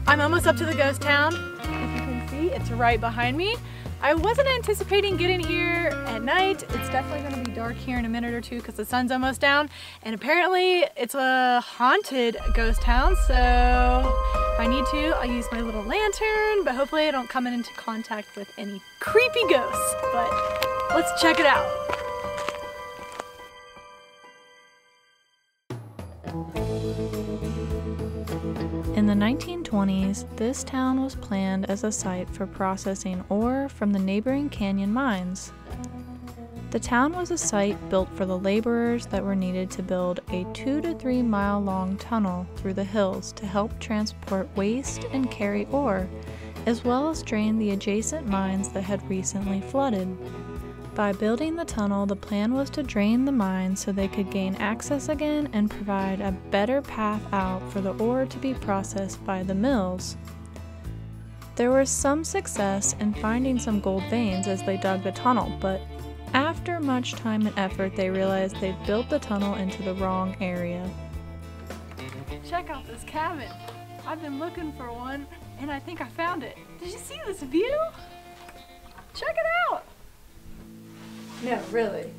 I'm almost up to the ghost town. If you can see, it's right behind me. I wasn't anticipating getting here at night. It's definitely going to be dark here in a minute or two because the sun's almost down. And apparently it's a haunted ghost town, so if I need to, I'll use my little lantern, but hopefully I don't come into contact with any creepy ghosts. But let's check it out. In the 1920s, this town was planned as a site for processing ore from the neighboring canyon mines. The town was a site built for the laborers that were needed to build a 2 to 3 mile long tunnel through the hills to help transport waste and carry ore, as well as drain the adjacent mines that had recently flooded. By building the tunnel, the plan was to drain the mines so they could gain access again and provide a better path out for the ore to be processed by the mills. There was some success in finding some gold veins as they dug the tunnel, but after much time and effort, they realized they'd built the tunnel into the wrong area. Check out this cabin. I've been looking for one, and I think I found it. Did you see this view? Check it out. No, really.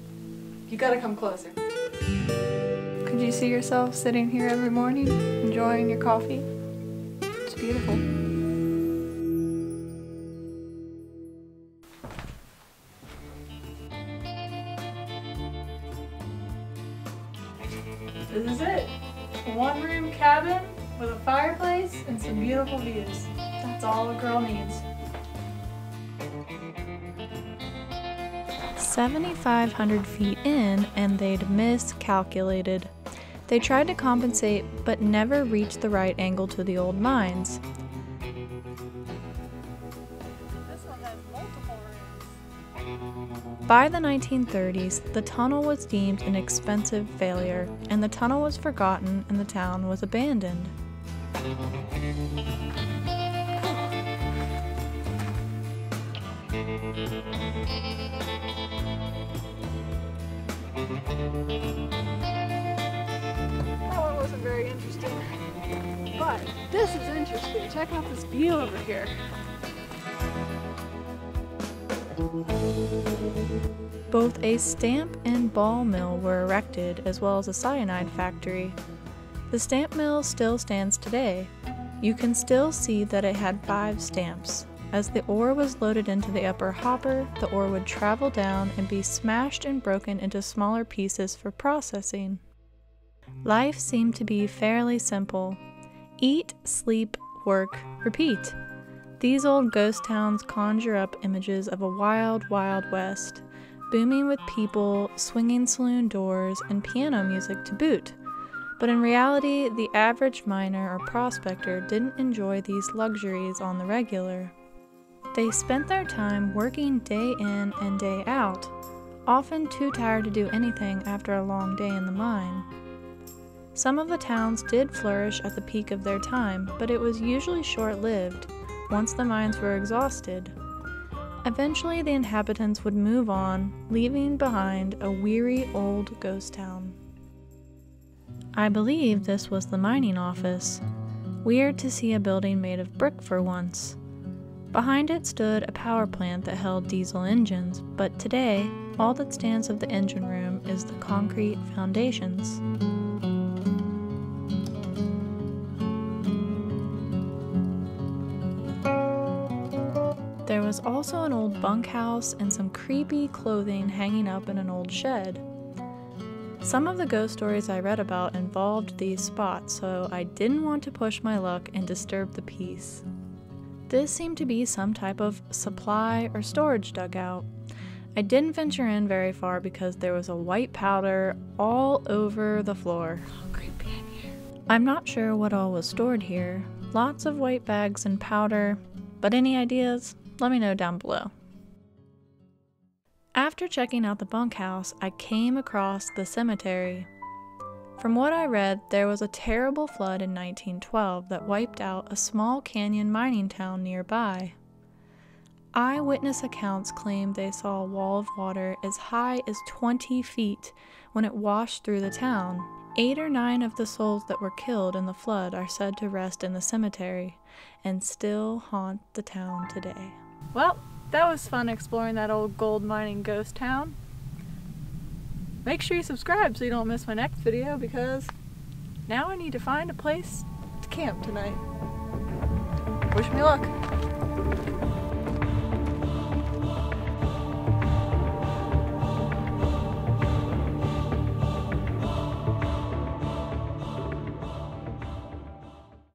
You gotta come closer. Could you see yourself sitting here every morning, enjoying your coffee? It's beautiful. This is it. A one-room cabin with a fireplace and some beautiful views. That's all a girl needs. 7,500 feet in, and they'd miscalculated. They tried to compensate, but never reached the right angle to the old mines. This one has multiple rooms. By the 1930s, the tunnel was deemed an expensive failure, and the tunnel was forgotten and the town was abandoned. That one wasn't very interesting, but this is interesting. Check out this view over here. Both a stamp and ball mill were erected, as well as a cyanide factory. The stamp mill still stands today. You can still see that it had 5 stamps. As the ore was loaded into the upper hopper, the ore would travel down and be smashed and broken into smaller pieces for processing. Life seemed to be fairly simple. Eat, sleep, work, repeat. These old ghost towns conjure up images of a wild, wild west, booming with people, swinging saloon doors, and piano music to boot. But in reality, the average miner or prospector didn't enjoy these luxuries on the regular. They spent their time working day in and day out, often too tired to do anything after a long day in the mine. Some of the towns did flourish at the peak of their time, but it was usually short-lived, once the mines were exhausted. Eventually, the inhabitants would move on, leaving behind a weary old ghost town. I believe this was the mining office. Weird to see a building made of brick for once. Behind it stood a power plant that held diesel engines, but today, all that stands of the engine room is the concrete foundations. There was also an old bunkhouse and some creepy clothing hanging up in an old shed. Some of the ghost stories I read about involved these spots, so I didn't want to push my luck and disturb the peace. This seemed to be some type of supply or storage dugout. I didn't venture in very far because there was a white powder all over the floor. Creepy in here. I'm not sure what all was stored here. Lots of white bags and powder, but any ideas? Let me know down below. After checking out the bunkhouse, I came across the cemetery. From what I read, there was a terrible flood in 1912 that wiped out a small canyon mining town nearby. Eyewitness accounts claim they saw a wall of water as high as 20 feet when it washed through the town. 8 or 9 of the souls that were killed in the flood are said to rest in the cemetery and still haunt the town today. Well, that was fun exploring that old gold mining ghost town. Make sure you subscribe so you don't miss my next video, because now I need to find a place to camp tonight. Wish me luck.